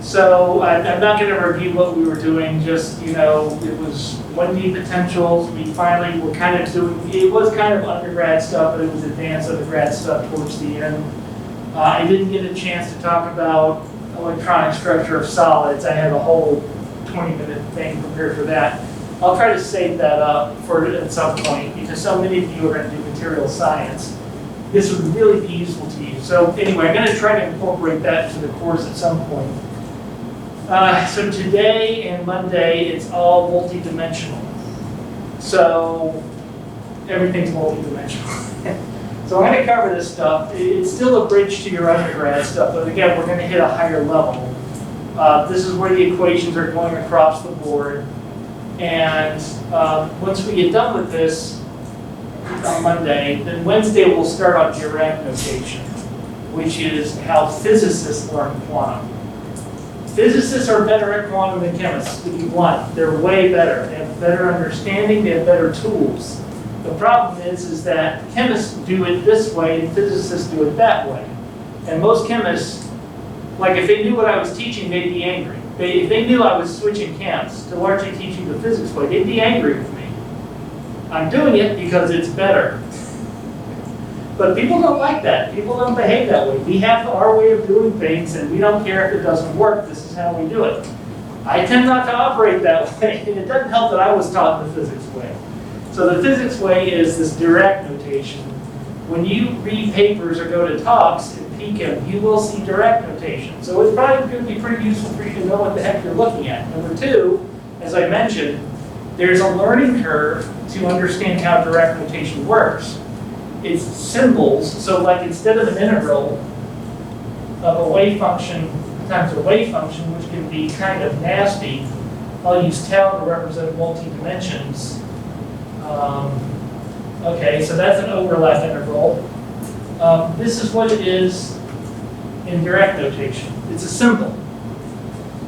So I'm not going to review what we were doing, just, it was 1D potentials. We finally were kind of doing, it was kind of undergrad stuff, but it was advanced undergrad stuff towards the end. I didn't get a chance to talk about electronic structure of solids. I have a whole 20-minute thing prepared for that. I'll try to save that up for at some point, because so many of you are going to do material science. This would really be useful to you. So anyway, I'm going to try to incorporate that into the course at some point. So today and Monday, it's all multidimensional. So everything's multidimensional. So I'm going to cover this stuff. It's still a bridge to your undergrad stuff, but again, we're going to hit a higher level. This is where the equations are going across the board. And once we get done with this on Monday, then Wednesday we'll start on Dirac notation, which is how physicists learn quantum. Physicists are better at quantum than chemists, to be blunt. They're way better. They have better understanding, they have better tools. The problem is that chemists do it this way and physicists do it that way. And most chemists, like if they knew what I was teaching, they'd be angry. If they knew I was switching camps to largely teaching the physics way, they'd be angry with me. I'm doing it because it's better. But people don't like that. People don't behave that way. We have our way of doing things, and we don't care if it doesn't work. This is how we do it. I tend not to operate that way, and it doesn't help that I was taught the physics way. So the physics way is this Dirac notation. When you read papers or go to talks in PChem, you will see Dirac notation. So it's probably going to be pretty useful for you to know what the heck you're looking at. Number two, as I mentioned, there's a learning curve to understand how Dirac notation works. It's symbols, so like instead of an integral of a wave function times a wave function, which can be kind of nasty, I'll use tau to represent multi-dimensions. Okay, so that's an overlap integral. This is what it is in Dirac notation. It's a symbol.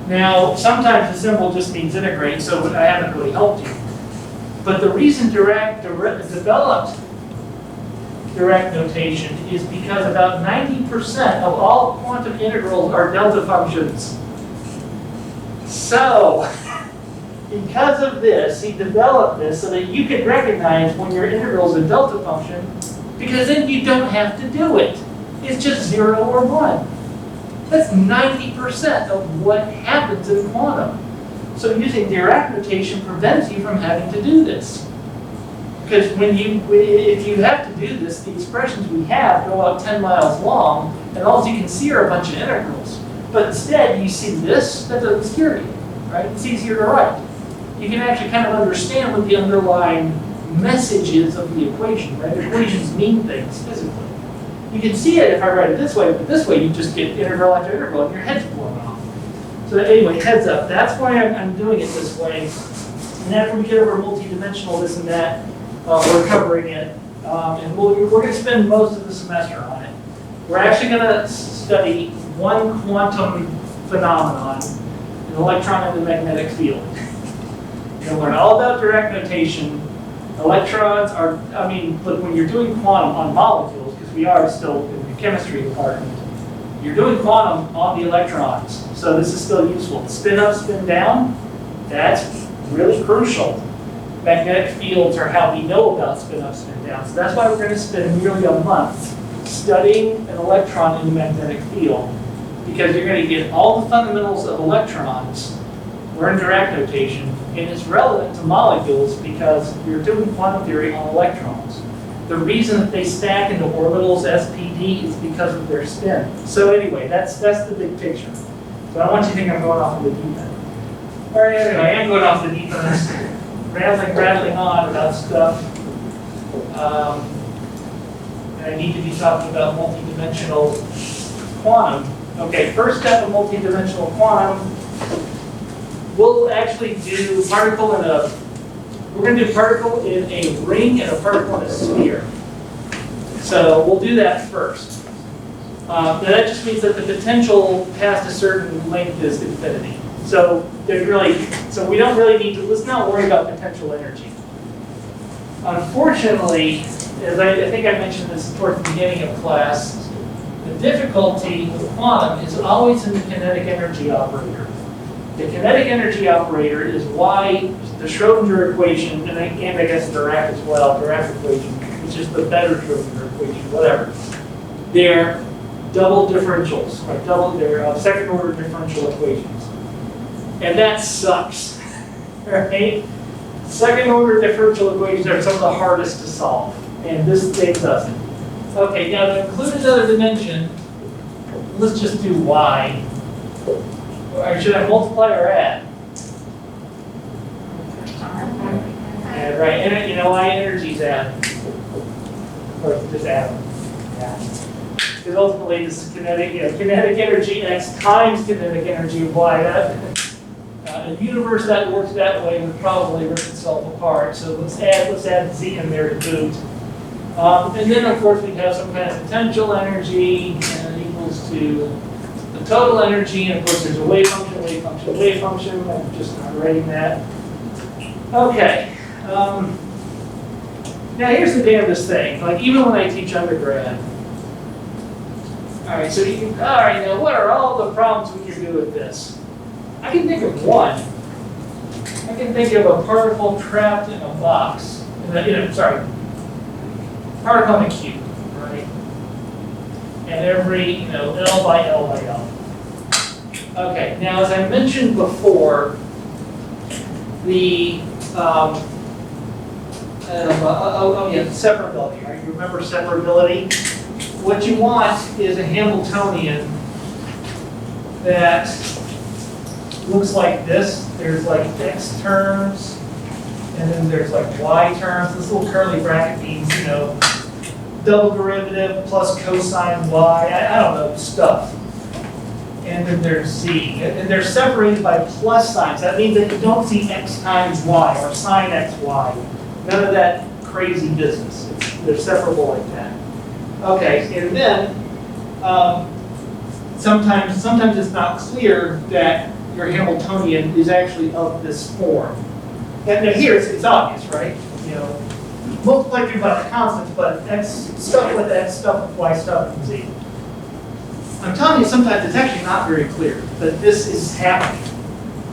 Now, sometimes the symbol just means integrate, so I haven't really helped you. But the reason Dirac developed Dirac notation is because about 90% of all quantum integrals are delta functions. So, because of this, he developed this so that you can recognize when your integral is a delta function, because then you don't have to do it. It's just 0 or 1. That's 90% of what happens in quantum. So using Dirac notation prevents you from having to do this. Because if you have to do this, the expressions we have go out 10 miles long, and all you can see are a bunch of integrals. But instead, you see this, that doesn't scare you, right? It's easier to write. You can actually kind of understand what the underlying message is of the equation, right? Equations mean things physically. You can see it if I write it this way, but this way you just get integral after integral, and your head's blown off. So anyway, heads up. That's why I'm doing it this way. And after we get over multidimensional this and that, we're covering it, and we're going to spend most of the semester on it. We're actually going to study one quantum phenomenon, an electron in the magnetic field. You're going to learn all about Dirac notation. Electrons are, look, when you're doing quantum on molecules, because we are still in the chemistry department, you're doing quantum on the electrons, so this is still useful. Spin up, spin down, that's really crucial. Magnetic fields are how we know about spin up, spin down. So that's why we're going to spend nearly a month studying an electron in the magnetic field, because you're going to get all the fundamentals of electrons, learn Dirac notation, and it's relevant to molecules because you're doing quantum theory on electrons. The reason that they stack into orbitals SPD is because of their spin. So anyway, that's the big picture. So I don't want you to think I'm going off the deep end. All right, anyway, I am going off the deep end. Rattling on about stuff. And I need to be talking about multidimensional quantum. Okay, first step of multidimensional quantum, we'll actually do particle in a, we're going to do particle in a ring and a particle in a sphere. So we'll do that first. Now that just means that the potential past a certain length is infinity. So we don't really need to, let's not worry about potential energy. Unfortunately, as I think I mentioned this toward the beginning of class, The difficulty with quantum is always in the kinetic energy operator. The kinetic energy operator is why the Schrodinger equation, and I guess Dirac as well, Dirac equation, which is the better Schrodinger equation, whatever. They're double differentials, right? They're second order differential equations. And that sucks, right? Second order differential equations are some of the hardest to solve, and this thing doesn't. Okay, now to include another dimension, let's just do y. Or should I multiply or add? Yeah, right, and you know, y energies add. Or just add them. Yeah. Because ultimately this is kinetic energy x times kinetic energy of y. A universe that works that way would probably rip itself apart. So let's add z in there to boot. And then of course we have some kind of potential energy, and it equals to the total energy, and of course there's a wave function, wave function, wave function. I'm just not writing that. Okay. Now here's the damnedest thing. Like even when I teach undergrad. All right, so you can, all right, now what are all the problems we can do with this? I can think of one. I can think of a particle trapped in a box. Particle in a cube, right? And every, L by L by L. Okay, now as I mentioned before, the, separability, right? You remember separability? What you want is a Hamiltonian that looks like this. There's like x terms, and then there's like y terms. This little curly bracket means, double derivative plus cosine y, I don't know, stuff. And then there's z. And they're separated by plus signs. That means that you don't see x times y or sine xy. None of that crazy business. They're separable like that. Okay, and then sometimes it's not clear that your Hamiltonian is actually of this form. And now here it's obvious, right? Multiply through by the constants, but x stuff with x, stuff with y, stuff with z. I'm telling you, sometimes it's actually not very clear that this is happening,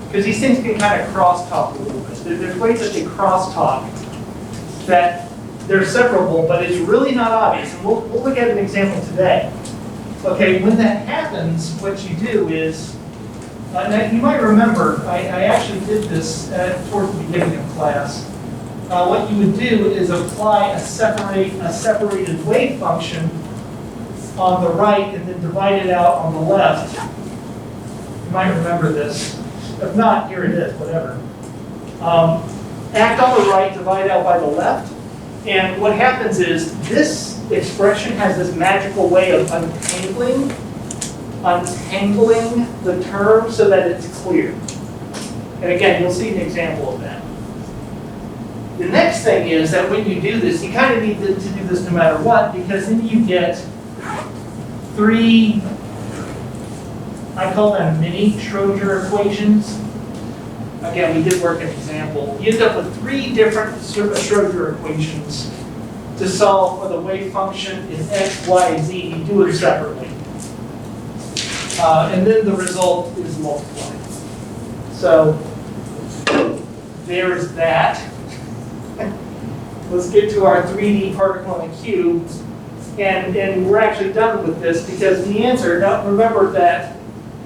because these things can kind of crosstalk a little bit. There's ways that they crosstalk that they're separable, but it's really not obvious. And we'll look at an example today. Okay, when that happens, what you do is, now you might remember, I actually did this towards the beginning of class. What you would do is apply a separated wave function on the right and then divide it out on the left. You might remember this. If not, here it is, whatever. Act on the right, divide out by the left. And what happens is this expression has this magical way of untangling the term so that it's clear. And again, you'll see an example of that. The next thing is that when you do this, you kind of need to do this no matter what, because then you get three, I call them mini Schrodinger equations. Again, we did work an example. You end up with three different Schrodinger equations to solve for the wave function in x, y, z. You do it separately. And then the result is multiplied. So there's that. Let's get to our 3D particle in a cube. And we're actually done with this because the answer, now remember that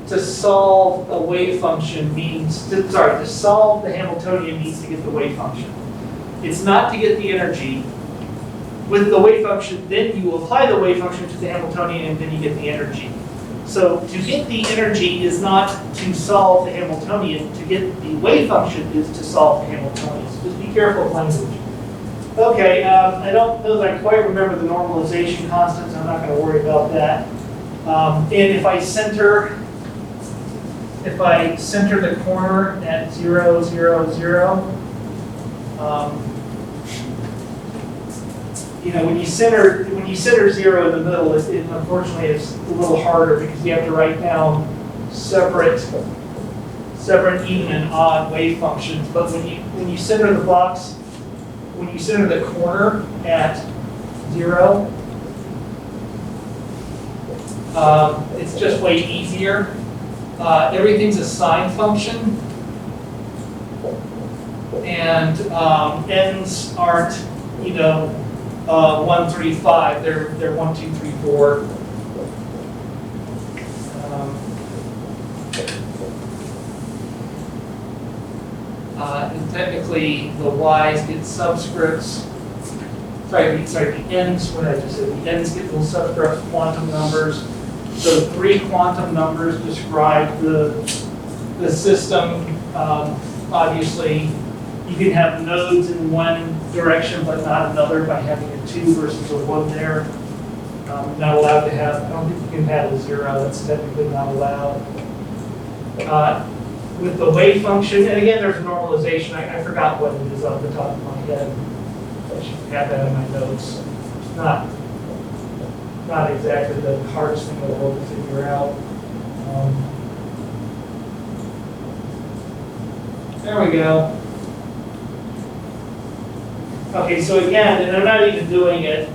to solve a wave function means, to solve the Hamiltonian means to get the wave function. It's not to get the energy. With the wave function, then you apply the wave function to the Hamiltonian and then you get the energy. So to get the energy is not to solve the Hamiltonian. To get the wave function is to solve the Hamiltonian. So just be careful of language. Okay, I don't know that I quite remember the normalization constants. I'm not going to worry about that. And if I center the corner at 0, 0, 0, when you center 0 in the middle, it unfortunately is a little harder because you have to write down separate even and odd wave functions. But when you center the box, when you center the corner at 0, It's just way easier. Everything's a sine function. And ends aren't, 1, 3, 5. They're 1, 2, 3, 4. And technically, the y's get subscripts. Sorry, the n's. What did I just say? The n's get little subscripts, quantum numbers. So 3 quantum numbers describe the system. Obviously, you can have nodes in one direction but not another by having a 2 versus a 1 there. Not allowed to have, I don't think you can have a 0, that's technically not allowed. With the wave function, and again, there's normalization. I forgot what it is off the top of my head. I should have that in my notes. It's not exactly the hardest thing in the world to figure out. There we go. Okay, so again, and I'm not even doing it.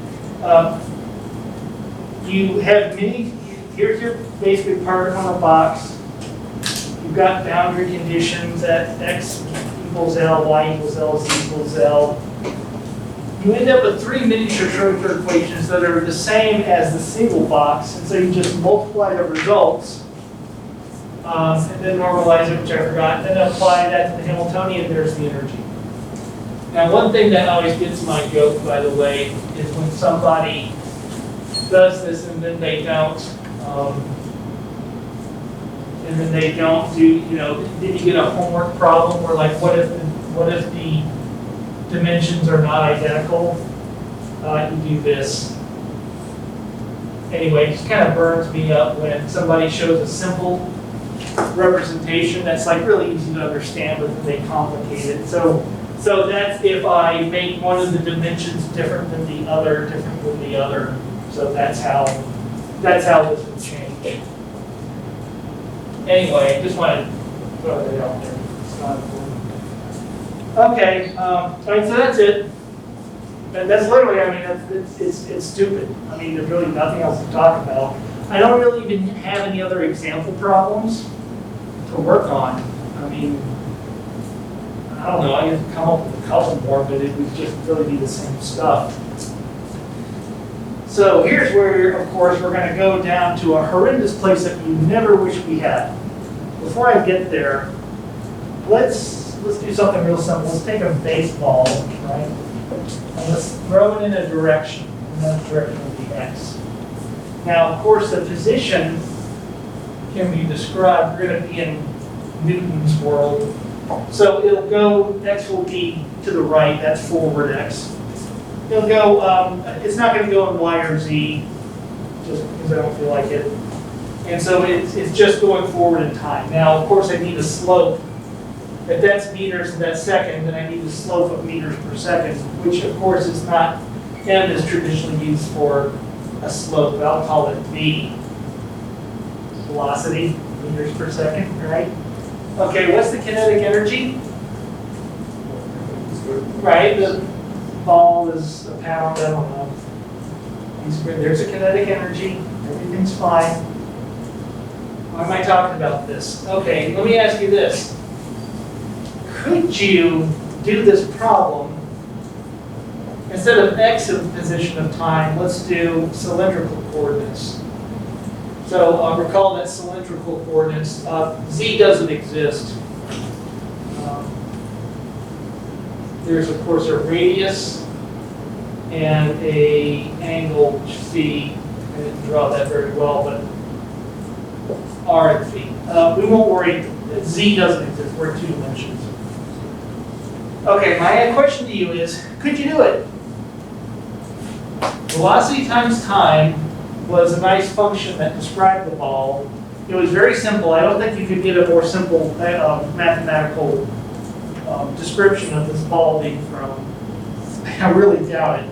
You have here's your basic part on a box. You've got boundary conditions at x equals L, y equals L, z equals L. You end up with 3 miniature Schrodinger equations that are the same as the single box, and so you just multiply the results, and then normalize it, which I forgot, and then apply that to the Hamiltonian, there's the energy. Now, one thing that always gets my goat, by the way, is when somebody does this and then they don't, do, then you get a homework problem where, like, what if the dimensions are not identical? You do this. Anyway, it just kind of burns me up when somebody shows a simple representation that's like really easy to understand, but then they complicate it. So that's if I make one of the dimensions different than the other, So that's how this would change. Anyway, just wanted to throw that out there. It's not important. Okay, all right, so that's it. And that's literally, it's stupid. There's really nothing else to talk about. I don't really even have any other example problems to work on. I don't know, I could come up with a couple more, but it would just really be the same stuff. So here's where, of course, we're going to go down to a horrendous place that we never wish we had. Before I get there, let's do something real simple. Let's take a baseball, right? And let's throw it in a direction, and that direction will be x. Now, of course, the position can be described. We're going to be in Newton's world. So it'll go, x will be to the right, that's forward x. It'll go, it's not going to go in y or z, just because I don't feel like it. And so it's just going forward in time. Now, of course, I need a slope. If that's meters and that's second, then I need a slope of meters per second, which, of course, is not, m is traditionally used for a slope, but I'll call it v. Velocity, meters per second, right? Okay, what's the kinetic energy? Right, the ball is a pound, I don't know. There's a kinetic energy, everything's fine. Why am I talking about this? Okay, let me ask you this. Could you do this problem, instead of x in position of time, let's do cylindrical coordinates. So recall that cylindrical coordinates, z doesn't exist. There's, of course, a radius and a angle c. I didn't draw that very well, but r and phi. We won't worry, z doesn't exist, we're in 2 dimensions. Okay, my question to you is, could you do it? Velocity times time was a nice function that described the ball. It was very simple. I don't think you could get a more simple mathematical description of this ball being thrown. I really doubt it.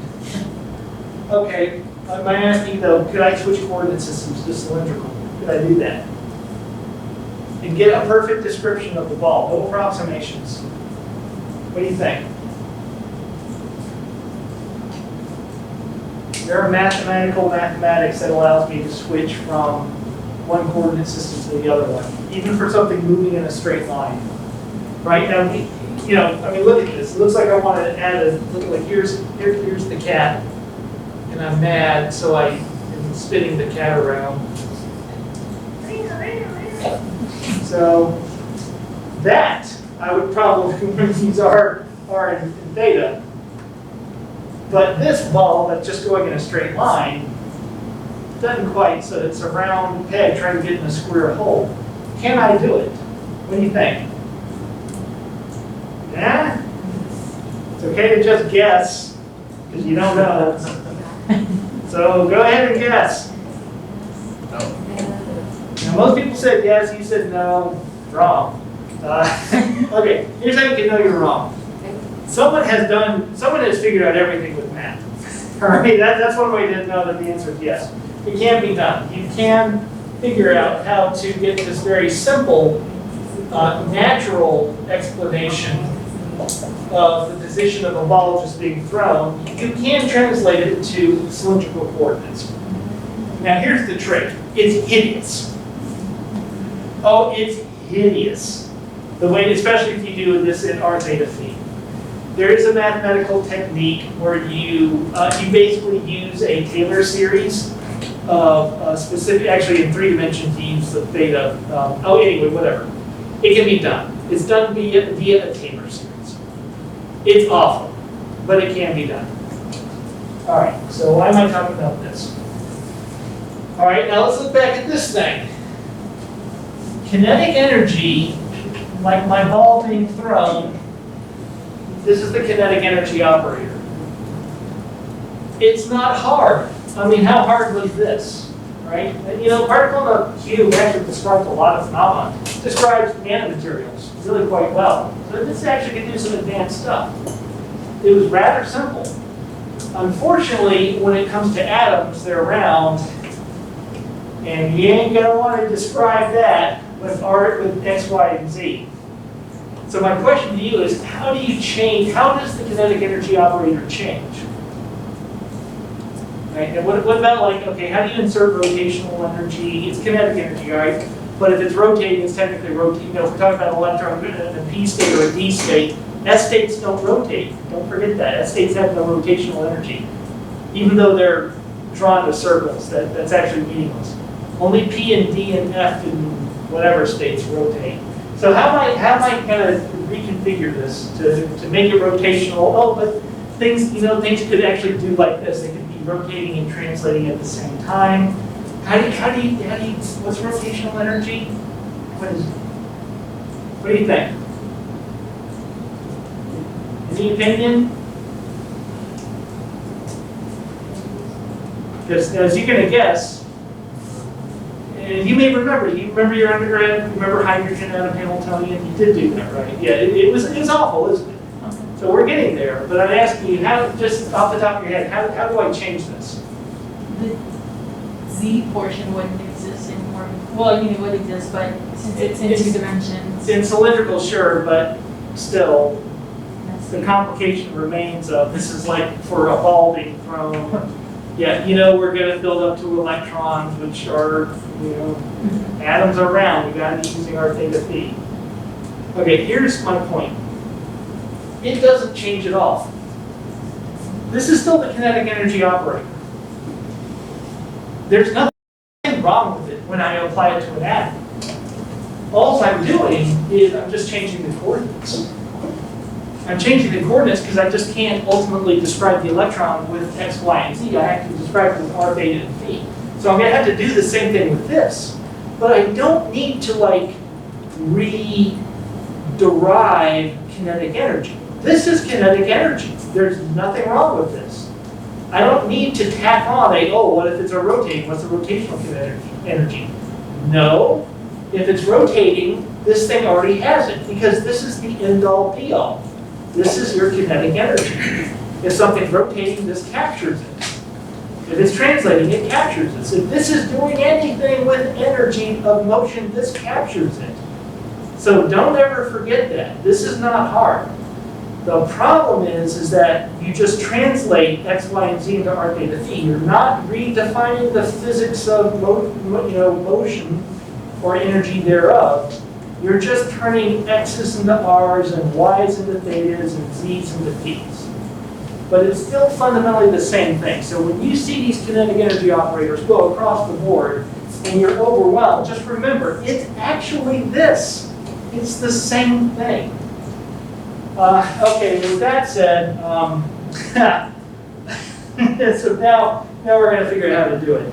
Okay, I'm asking though, could I switch coordinate systems to cylindrical? Could I do that? And get a perfect description of the ball, no approximations. What do you think? There are mathematics that allows me to switch from one coordinate system to the other one, even for something moving in a straight line. Right now, you know, I mean, look at this. It looks like I want to add a, look like here's the cat, and I'm mad, so I am spinning the cat around. So that I would probably use R and theta. But this ball that's just going in a straight line doesn't quite, so it's a round peg trying to get in a square hole. Can I do it? What do you think? Yeah? It's okay to just guess, because you don't know. So go ahead and guess. No. Now, most people said yes, you said no. Wrong. Okay, here's how you can know you're wrong. Someone has figured out everything with math. All right, that's one way to know that the answer is yes. It can be done. You can figure out how to get this very simple, natural explanation of the position of a ball just being thrown. You can translate it to cylindrical coordinates. Now here's the trick. It's hideous. Oh, it's hideous. The way, especially if you do this in R theta phi. There is a mathematical technique where you basically use a Taylor series of specific, actually in 3 dimensions you use the theta. Anyway, whatever. It can be done. It's done via a Taylor series. It's awful, but it can be done. All right, so why am I talking about this? All right, now let's look back at this thing. Kinetic energy, like my ball being thrown, this is the kinetic energy operator. It's not hard. I mean, how hard was this, right? You know, particle in a cube actually describes a lot of phenomena. It describes nanomaterials really quite well. So this actually can do some advanced stuff. It was rather simple. Unfortunately, when it comes to atoms, they're round, and you ain't gonna want to describe that with X, Y, and Z. So my question to you is, how do you change, how does the kinetic energy operator change? Right? And what about like, okay, how do you insert rotational energy? It's kinetic energy, right? But if it's rotating, it's technically rotating. You know, if we're talking about an electron in a P state or a D state, S states don't rotate. Don't forget that. S states have no rotational energy. Even though they're drawn to circles, that's actually meaningless. Only P and D and F in whatever states rotate. So how am I going to reconfigure this to make it rotational? Oh, but things could actually do like this. They could be rotating and translating at the same time. How do you what's rotational energy? What do you think? Any opinion? Because as you're going to guess, and you may remember, your undergrad, remember hydrogen out of Hamiltonian? You did do that, right? Yeah, it was awful, isn't it? So we're getting there, but I'm asking you, how, just off the top of your head, how do I change this? The Z portion wouldn't exist anymore. Well, I mean, it would exist, but since it's in 2 dimensions. In cylindrical, sure, but still, the complication remains of this is like for a ball being thrown. Yeah, we're going to build up to electrons, which are, atoms are round. We've got to be using our theta phi. Okay, here's my point. It doesn't change at all. This is still the kinetic energy operator. There's nothing wrong with it when I apply it to an atom. All I'm doing is I'm just changing the coordinates. I'm changing the coordinates because I just can't ultimately describe the electron with X, Y, and Z. I have to describe it with R, theta, and phi. So I'm going to have to do the same thing with this. But I don't need to derive kinetic energy. This is kinetic energy. There's nothing wrong with this. I don't need to tack on what if it's a rotating? What's the rotational kinetic energy? No. If it's rotating, this thing already has it because this is the end-all be-all. This is your kinetic energy. If something's rotating, this captures it. If it's translating, it captures it. If this is doing anything with energy of motion, this captures it. So don't ever forget that. This is not hard. The problem is that you just translate x, y, and z into r, theta, phi. You're not redefining the physics of motion or energy thereof. You're just turning x's into r's and y's into thetas and z's into ph's. But it's still fundamentally the same thing. So when you see these kinetic energy operators go across the board and you're overwhelmed, just remember, it's actually this. It's the same thing. Okay, with that said, so now we're going to figure out how to do it.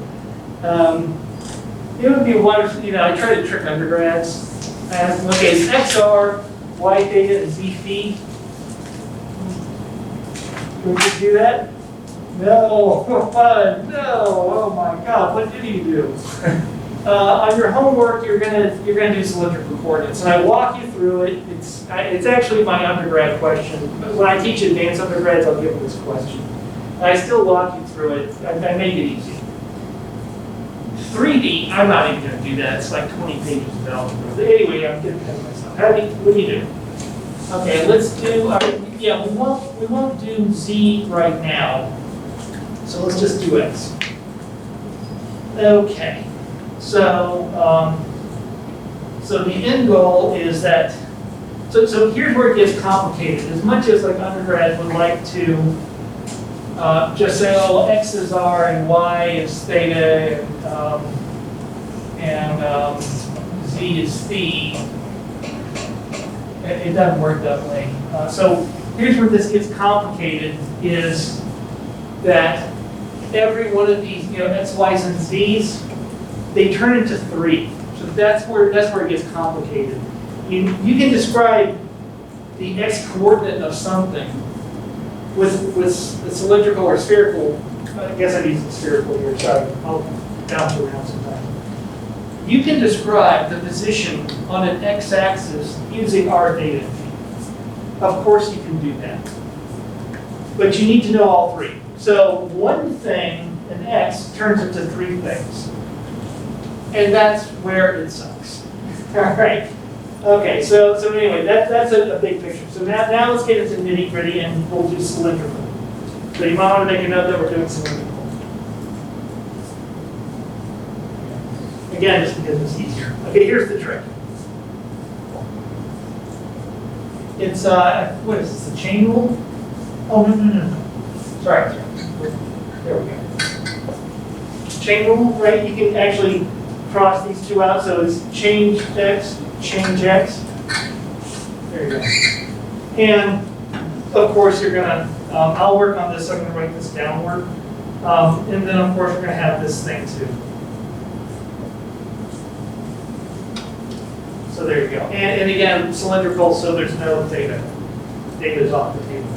It would be wonderful, I try to trick undergrads. Okay, it's XR, Y theta, and Z phi. Would you do that? No, no, oh my God, what did you do? On your homework, you're gonna do cylindrical coordinates, and I walk you through it. It's actually my undergrad question. When I teach advanced undergrads, I'll give them this question. And I still walk you through it. I make it easy. 3D, I'm not even going to do that. It's like 20 pages of algebra. But anyway, I'm getting ahead of myself. What do you do? Okay, let's do. Yeah, we won't do Z right now. So let's just do X. Okay. So, so the end goal is that, so here's where it gets complicated. As much as like undergrads would like to just say, oh, X is R and Y is theta and Z is phi, it doesn't work that way. So here's where this gets complicated is that every one of these, X, Y's, and Z's, they turn into 3. So that's where it gets complicated. You can describe the x coordinate of something with a cylindrical or spherical. I guess I'm using spherical here, so I'll bounce around sometimes. You can describe the position on an x-axis using r, theta, and phi. Of course you can do that. But you need to know all 3. So one thing, an x, turns into 3 things. And that's where it sucks. All right. Okay, so anyway, that's a big picture. So now let's get into nitty gritty and we'll do cylindrical. So you might want to make a note that we're doing cylindrical. Again, just because it's easier. Okay, here's the trick. It's, what is this, a chain rule? Oh, no. Sorry. There we go. Chain rule, right? You can actually cross these two out, so it's change x, change x. There you go. And of course, you're gonna, I'll work on this, so I'm gonna write this downward. And then of course, we're gonna have this thing too. So there you go. And again, cylindrical, so there's no theta. Theta is off the table.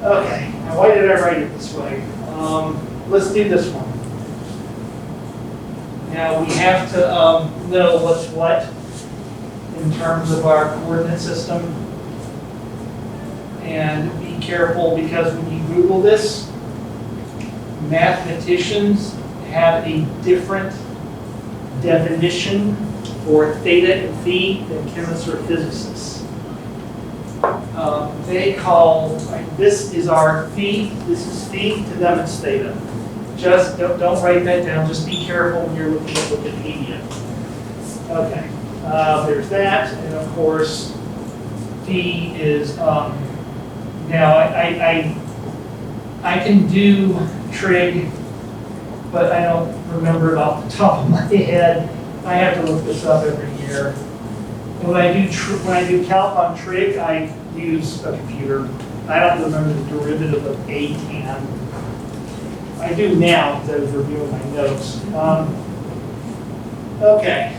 Okay, now why did I write it this way? Let's do this one. Now we have to know what's what in terms of our coordinate system. And be careful because when you Google this, mathematicians have a different definition for theta and phi than chemists or physicists. They call, this is our phi, this is phi, to them it's theta. Just don't write that down, just be careful when you're looking at Wikipedia. Okay, there's that, and of course, phi is, now I can do trig, but I don't remember it off the top of my head. I have to look this up every year. And when I do calc on trig, I use a computer. I don't remember the derivative of a tan. I do now because I was reviewing my notes. Okay.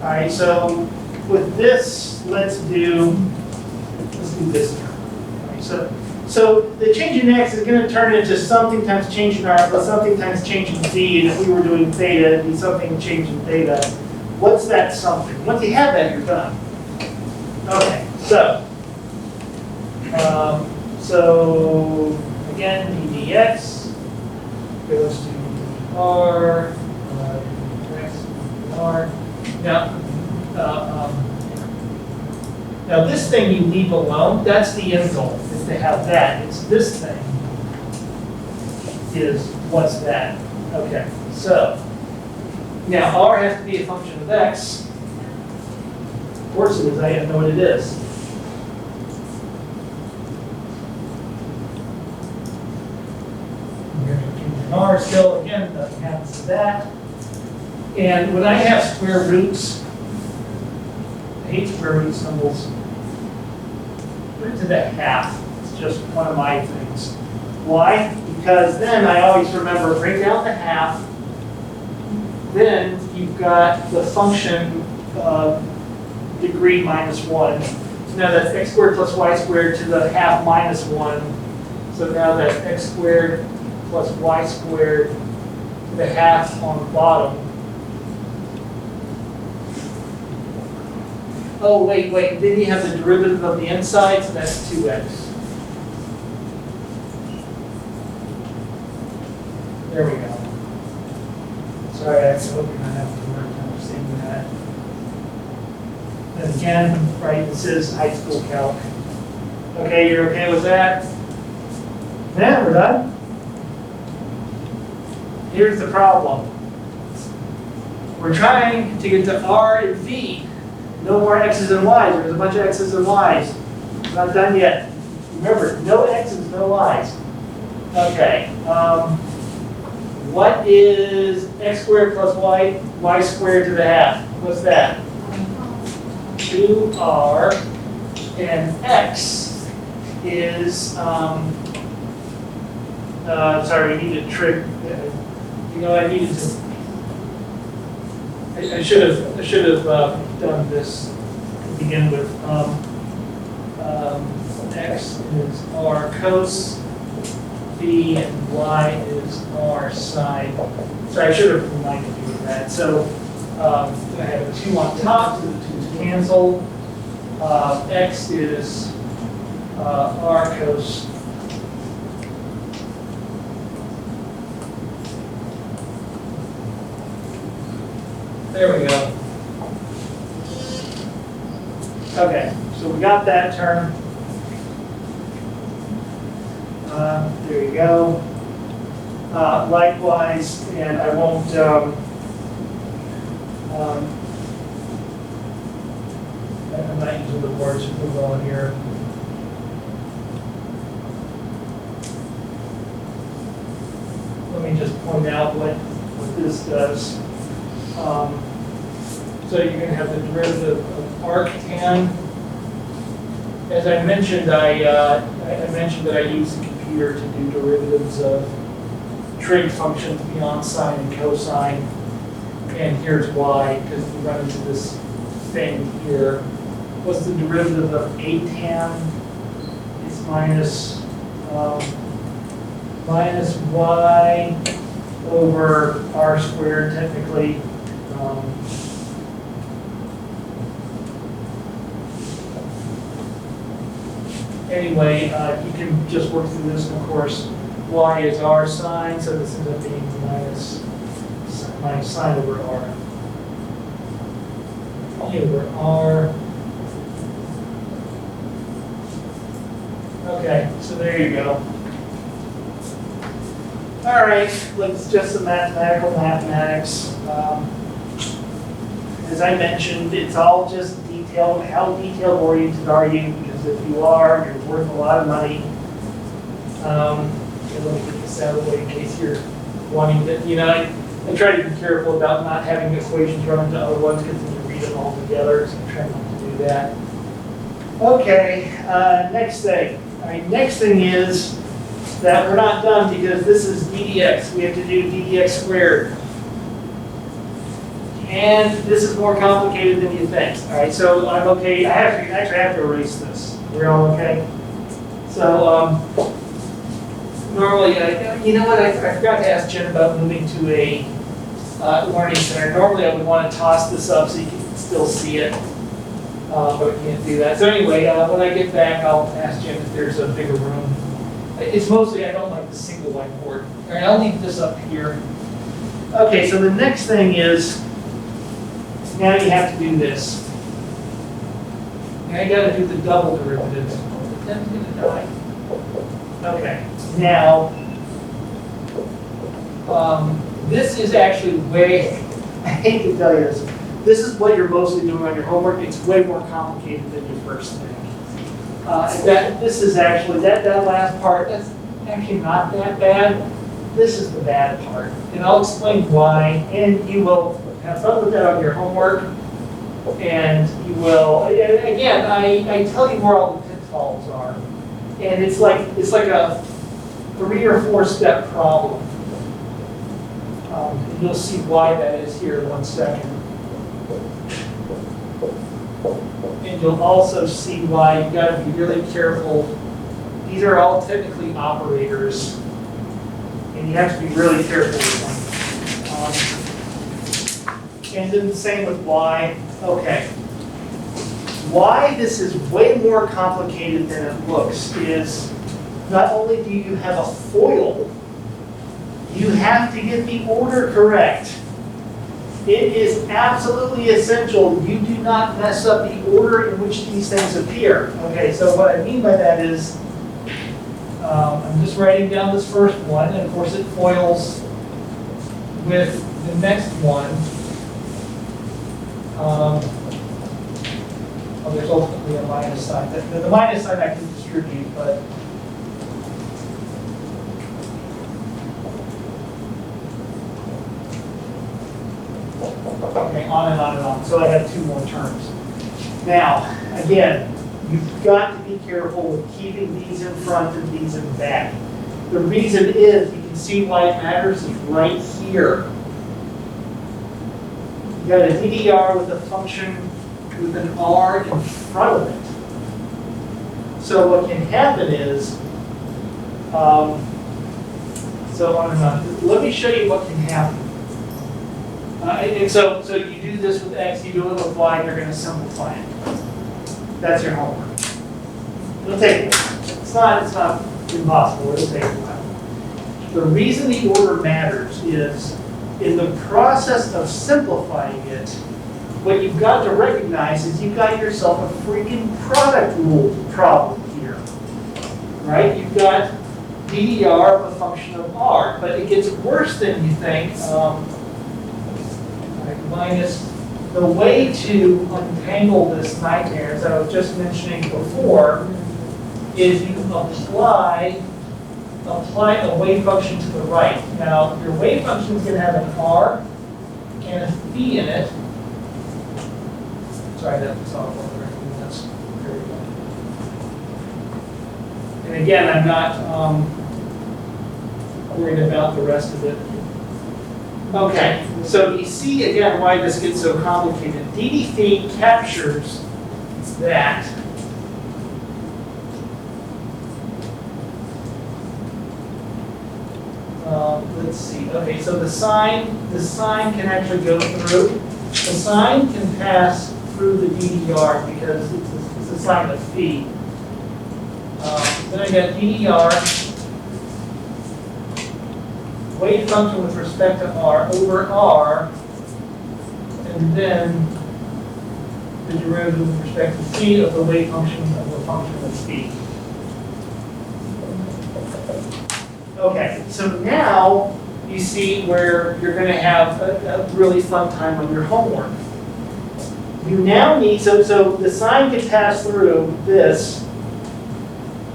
All right. So with this, let's do this term. All right, so the change in x is going to turn into something times change in r plus something times change in z. And if we were doing theta, it'd be something change in theta. What's that something? Once you have that, you're done. Okay. So again, dx goes to r, x, r. Now, Now this thing you leave alone, that's the end goal, is to have that. It's this thing is what's that. Okay, so now R has to be a function of X. Of course it is, I know what it is. We're going to keep an R still, again, nothing happens to that. And when I have square roots, I hate square root symbols. Put it to the half. It's just one of my things. Why? Because then I always remember, bring down the half. Then you've got the function of degree minus 1. So now that's x squared plus y squared to the half minus 1. So now that's x squared plus y squared to the half on the bottom. Oh, wait. Then you have the derivative of the inside, so that's 2x. There we go. Sorry, I hope you're not having to work understanding that. And again, right, this is high school calc. Okay, you're okay with that? Yeah, we're done. Here's the problem. We're trying to get to R and V. No more X's and Y's. There's a bunch of X's and Y's. It's not done yet. Remember, no X's, no Y's. Okay. What is x squared plus y squared to the half? What's that? 2r, and x is, sorry, we need a trig. You know, I needed to, I should have done this to begin with. X is r cos, B and y is r sine. So I should have reminded you of that. So I have a 2 on top, so the 2's cancel. X is r cos. There we go. Okay, so we got that term. There you go. Likewise, and I won't, I'm not using the words super well here. Let me just point out what this does. So you're going to have the derivative of arctan. As I mentioned, I mentioned that I use the computer to do derivatives of trig functions beyond sine and cosine. And here's why, because we run into this thing here. What's the derivative of atan? It's minus y over r squared, technically. Anyway, you can just work through this, and of course, y is r sine, so this ends up being minus sine over r. Over r. Okay, so there you go. All right, let's just some mathematics. As I mentioned, it's all just detailed. How detail oriented are you? Because if you are, you're worth a lot of money. Let me get this out of the way in case you're wanting to, I try to be careful about not having equations run into other ones because then you read them all together, so I'm trying not to do that. Okay, next thing. All right, next thing is that we're not done because this is ddx. We have to do ddx squared. And this is more complicated than you think. All right, so I'm okay. I have to erase this. We're all okay? So normally, you know what? I forgot to ask Jen about moving to a learning center. Normally, I would want to toss this up so you can still see it. But I can't do that. So anyway, when I get back, I'll ask Jen if there's a bigger room. It's mostly, I don't like the single whiteboard. All right, I'll leave this up here. Okay, so the next thing is, now you have to do this. I gotta do the double derivative. That's gonna die. Okay, now, this is actually way, I hate to tell you this is what you're mostly doing on your homework. It's way more complicated than you first think. This is actually, that last part, that's actually not that bad. This is the bad part. And I'll explain why, and you will have fun with that on your homework. And you will, and again, I tell you where all the pitfalls are. And it's like a 3 or 4 step problem. And you'll see why that is here in 1 second. And you'll also see why you've got to be really careful. These are all technically operators, and you have to be really careful with them. And then the same with y. Okay. Why this is way more complicated than it looks is not only do you have a FOIL, you have to get the order correct. It is absolutely essential you do not mess up the order in which these things appear. Okay, so what I mean by that is, I'm just writing down this first one, and of course it foils with the next one. There's ultimately a minus sign. The minus sign I can distribute, but okay, on and on and on. So I have 2 more terms. Now, again, you've got to be careful with keeping these in front and these in back. The reason is, you can see why it matters, is right here. You got a DDR with a function with an R in front of it. So what can happen is, so on and on. Let me show you what can happen. And so you do this with X, you do it with Y, you're going to simplify it. That's your homework. It'll take a while. It's not impossible, it'll take a while. The reason the order matters is, in the process of simplifying it, what you've got to recognize is you've got yourself a freaking product rule problem here. Right? You've got DDR of a function of R, but it gets worse than you think. Minus the way to untangle this nightmare, as I was just mentioning before, is you apply a wave function to the right. Now, your wave function is going to have an R and a phi in it. Sorry, that's off on the record. That's very good. And again, I'm not worried about the rest of it. Okay, so you see again why this gets so complicated. DD phi captures that. Let's see. Okay, so the sign can actually go through. The sign can pass through the DDR because it's a sign of phi. Then I got DDR. Wave function with respect to R over R, and then the derivative with respect to phi of the wave function of the function of phi. Okay, so now you see where you're going to have a really fun time on your homework. You now need, so the sign can pass through this,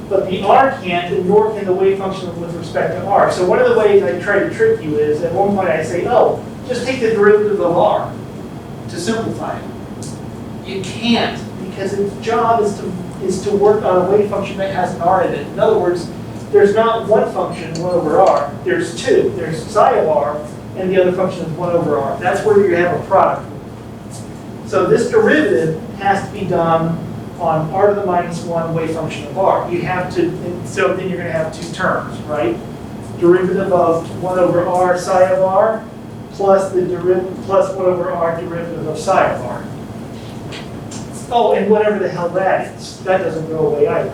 but the R can't, and nor can the wave function with respect to R. So one of the ways I try to trick you is, at one point I say, oh, just take the derivative of R to simplify it. You can't, because its job is to work on a wave function that has an R in it. In other words, there's not one function, 1 over R. There's 2. There's psi of R, and the other function is 1 over R. That's where you have a product. So this derivative has to be done on R to the minus 1 wave function of R. You have to, so then you're going to have 2 terms, right? Derivative of 1 over R psi of R plus the plus 1 over R derivative of psi of R. Oh, and whatever the hell that is. That doesn't go away either.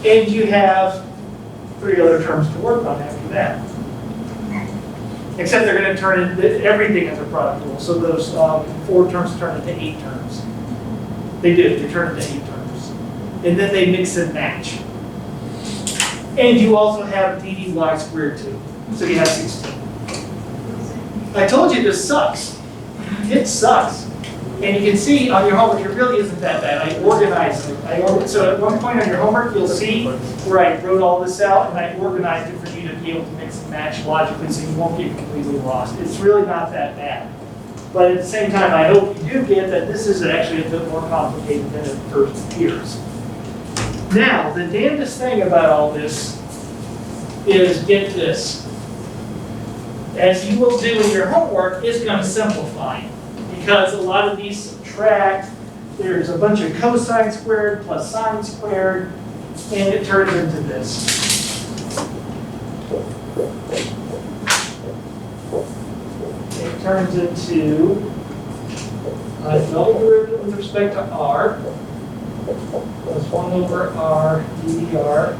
And you have 3 other terms to work on after that. Except they're going to turn everything into product rule. So those 4 terms turn into 8 terms. They do. They turn into 8 terms. And then they mix and match. And you also have DDY squared too. So you have 16. I told you this sucks. It sucks. And you can see on your homework, it really isn't that bad. I organized it. So at one point on your homework, you'll see where I wrote all this out and I organized it for you to be able to mix and match logically so you won't get completely lost. It's really not that bad. But at the same time, I hope you do get that this is actually a bit more complicated than it first appears. Now, the damnedest thing about all this is, get this. As you will do in your homework, it's going to simplify. Because a lot of these subtract, there's a bunch of cosine squared plus sine squared, and it turns into this. It turns into a double derivative with respect to r, plus 1 over r dr,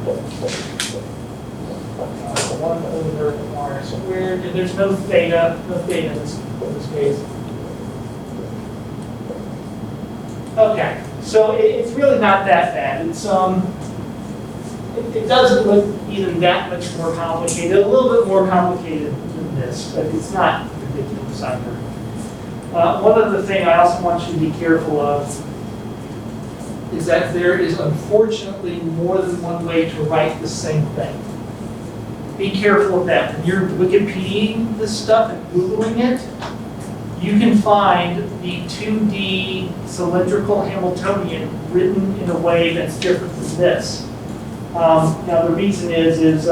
1 over r squared, and there's no theta in this case. Okay, so it's really not that bad. It's it doesn't look even that much more complicated. A little bit more complicated than this, but it's not ridiculous either. One other thing I also want you to be careful of is that there is unfortunately more than one way to write the same thing. Be careful of that. When you're Wikipediaing this stuff and Googling it, you can find the 2D cylindrical Hamiltonian written in a way that's different than this. Now the reason is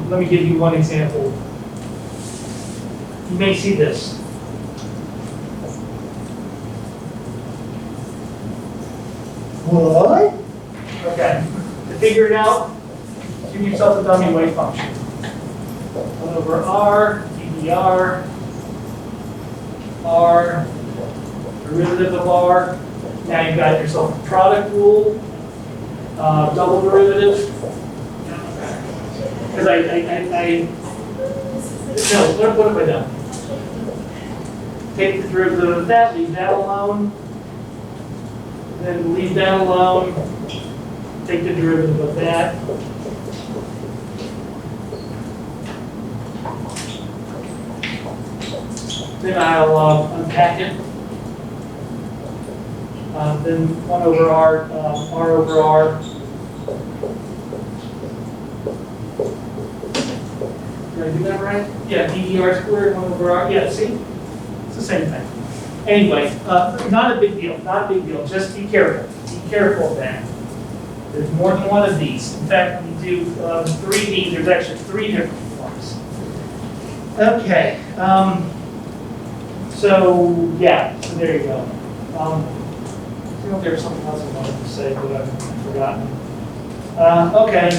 let me give you one example. You may see this. What? Okay. To figure it out, give yourself a dummy wave function. 1 over r, dr, r, derivative of r. Now you've got yourself a product rule, double derivative. Because no, what have I done? Take the derivative of that, leave that alone. Then leave that alone. Take the derivative of that. Then I'll unpack it. Then 1 over r, r over r. Did I do that right? Yeah, ddr squared, 1 over r. Yeah, see? It's the same thing. Anyway, not a big deal, not a big deal. Just be careful. Be careful of that. There's more than one of these. In fact, when you do 3D, there's actually 3 different ones. Okay. So yeah, so there you go. I think there was something else I wanted to say, but I've forgotten. Okay.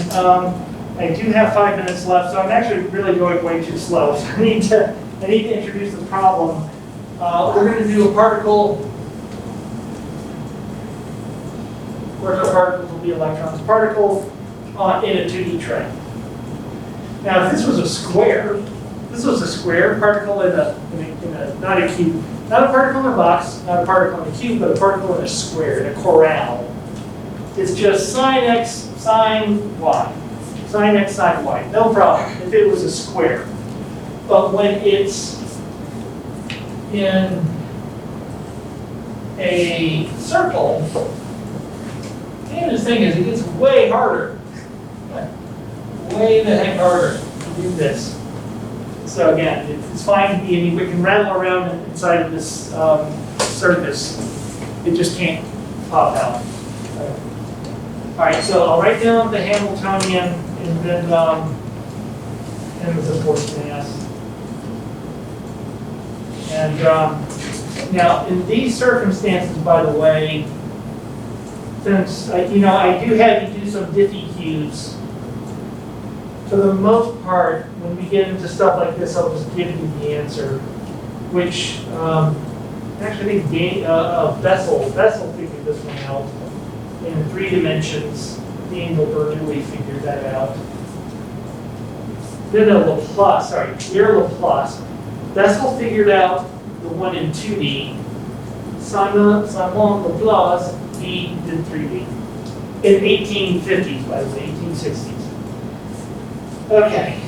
I do have 5 minutes left, so I'm actually really going way too slow. So I need to introduce the problem. We're going to do a particle. Of course, our particles will be electrons. Particle in a 2D tray. Now, if this was a square, particle in a not a cube, not a particle in a box, not a particle in a cube, but a particle in a square, in a corral. It's just sine x, sine y. Sine x, sine y. No problem if it was a square. But when it's in a circle, the interesting thing is it gets way harder. Way the heck harder to do this. So again, it's fine to be, I mean, we can rattle around inside of this surface. It just can't pop out. All right, so I'll write down the Hamiltonian and then the force mass. And now, in these circumstances, by the way, since I do have you do some diffie-qs, for the most part, when we get into stuff like this, I'll just give you the answer, which actually I think Bessel figured this one out in 3 dimensions. Daniel Bernoulli figured that out. No, Laplace, sorry, Pierre Laplace. That's all figured out, the one in 2D. Simon Laplace, he did 3D. In 1850s, by the way, 1860s. Okay,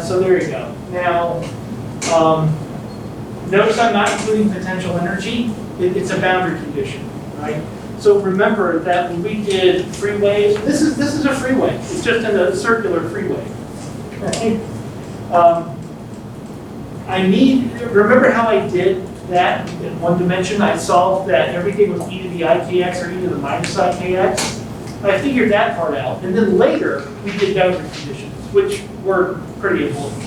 so there you go. Now, notice I'm not including potential energy. It's a boundary condition, right? So remember that when we did freeways, this is a freeway. It's just in a circular freeway. Okay. Remember how I did that in one dimension? I solved that everything was e to the ikx or e to the minus ikx. I figured that part out. And then later, we did boundary conditions, which were pretty important.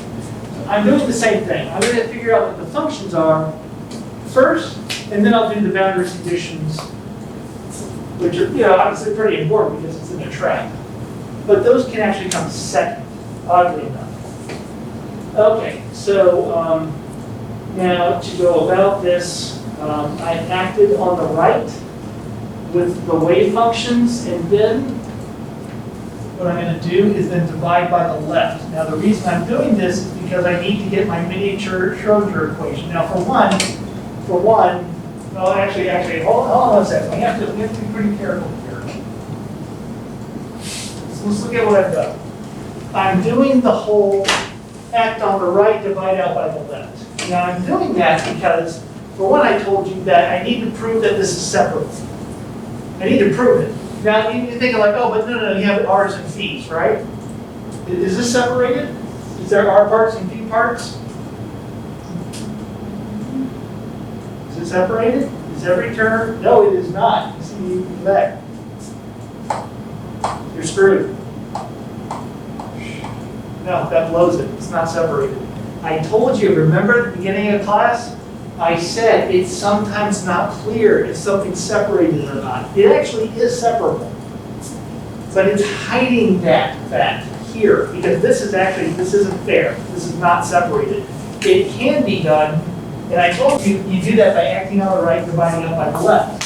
I'm doing the same thing. I'm going to figure out what the functions are first, and then I'll do the boundary conditions, which are, obviously pretty important because it's in a trap. But those can actually come second, oddly enough. Okay, so now to go about this, I acted on the right with the wave functions, and then what I'm going to do is then divide by the left. Now the reason I'm doing this is because I need to get my miniature Schrodinger equation. Now for one, well actually, hold on a second. We have to be pretty careful here. So let's look at what I've done. I'm doing the whole act on the right, divide out by the left. Now I'm doing that because, for one, I told you that I need to prove that this is separable. I need to prove it. Now you think like, oh, but no, you have R's and P's, right? Is this separated? Is there R parts and P parts? Is it separated? Is every term? No, it is not. You see that? You're screwed. No, that blows it. It's not separated. I told you, remember at the beginning of class? I said it's sometimes not clear if something's separated or not. It actually is separable. But it's hiding that fact here, because this isn't fair. This is not separated. It can be done, and I told you, you do that by acting on the right, dividing up by the left.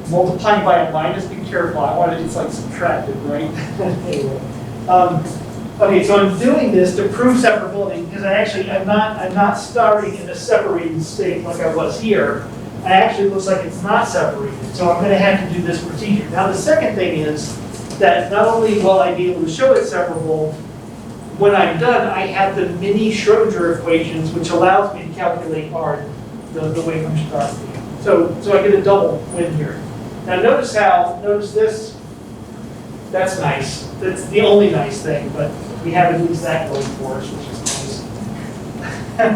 Multiplying by a minus, be careful. I wanted it's like subtracted, right? Anyway. Okay, so I'm doing this to prove separability because I'm not starting in a separated state like I was here. It actually looks like it's not separated, so I'm going to have to do this procedure. Now the second thing is that not only will I be able to show it separable, when I'm done, I have the mini Schrodinger equations, which allows me to calculate the wave function R. So I get a double win here. Now notice this. That's nice. That's the only nice thing, but we have at least that going for us, which is nice.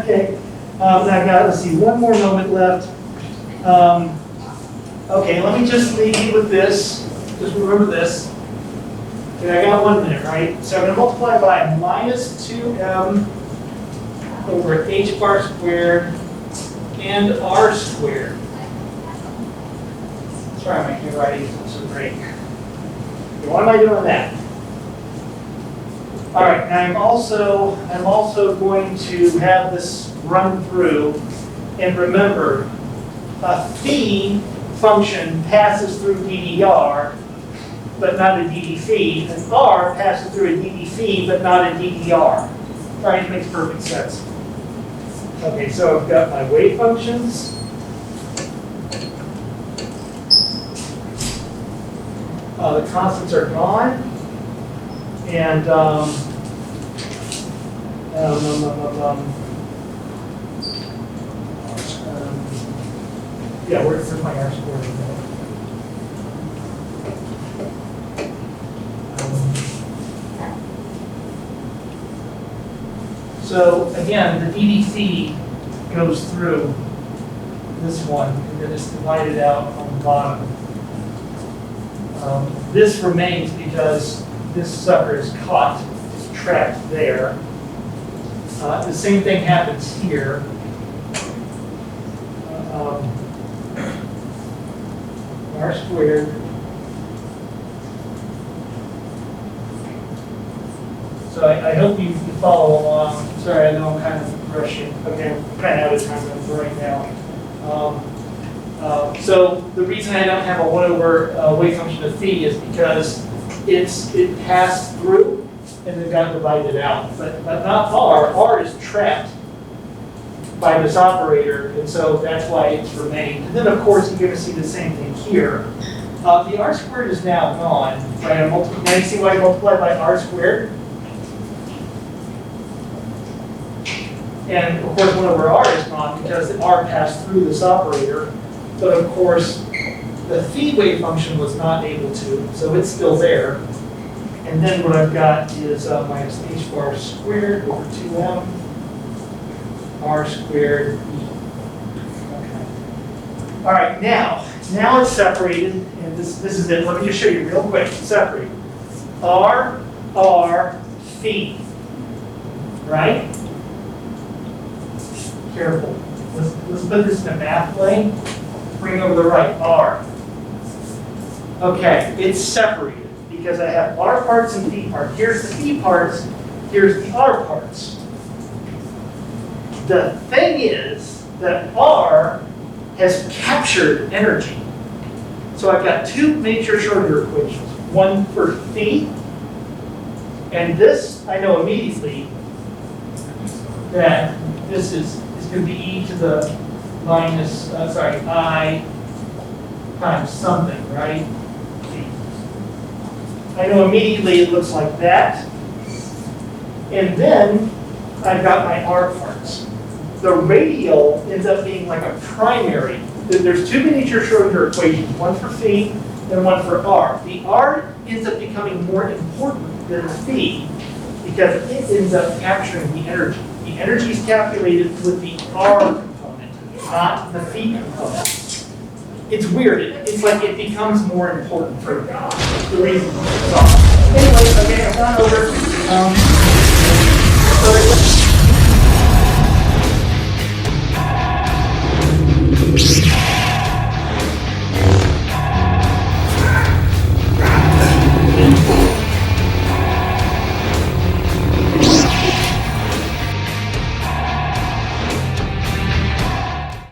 Okay. I've got, let's see, one more moment left. Okay, let me just leave you with this. Just remember this. Okay, I got 1 minute, right? So I'm going to multiply by minus 2m over h bar squared and r squared. Sorry, my handwriting isn't so great. Okay, why am I doing that? All right, now I'm also going to have this run through, and remember, a phi function passes through DDR, but not a DD phi, and R passes through a DD phi, but not a DDR. Right, it makes perfect sense. Okay, so I've got my wave functions. The constants are gone, and yeah, where's my R squared? So again, the DD phi goes through this one, and then it's divided out on the bottom. This remains because this sucker is caught, it's trapped there. The same thing happens here. R squared. So I hope you follow along. Sorry, I know I'm kind of rushing. Okay, I'm kind of out of time right now. So the reason I don't have a 1 over wave function of phi is because it passed through and then got divided out, but not R. R is trapped by this operator, and so that's why it's remained. And then of course you're going to see the same thing here. The R squared is now gone. Right? Now you see why I multiply by R squared? And of course, one over R is gone because the R passed through this operator. But of course, the phi wave function was not able to, so it's still there. And then what I've got is minus h bar squared over 2m r squared e. Okay. All right, now it's separated, and this is it. Let me just show you real quick. It's separated. R, phi. Right? Careful. Let's put this in a math plane. Bring over the right, R. Okay, it's separated because I have R parts and phi parts. Here's the phi parts, here's the R parts. The thing is that R has captured energy. So I've got two major Schrodinger equations. One for phi, and this I know immediately that this is going to be e to the minus, I times something, right? I know immediately it looks like that. And then I've got my R parts. The radial ends up being like a primary. There's two miniature Schrodinger equations, one for phi and one for R. The R ends up becoming more important than the phi because it ends up capturing the energy. The energy is calculated with the R component, not the phi component. It's weird. It's like it becomes more important for the reason. Anyway, okay, I've gone over.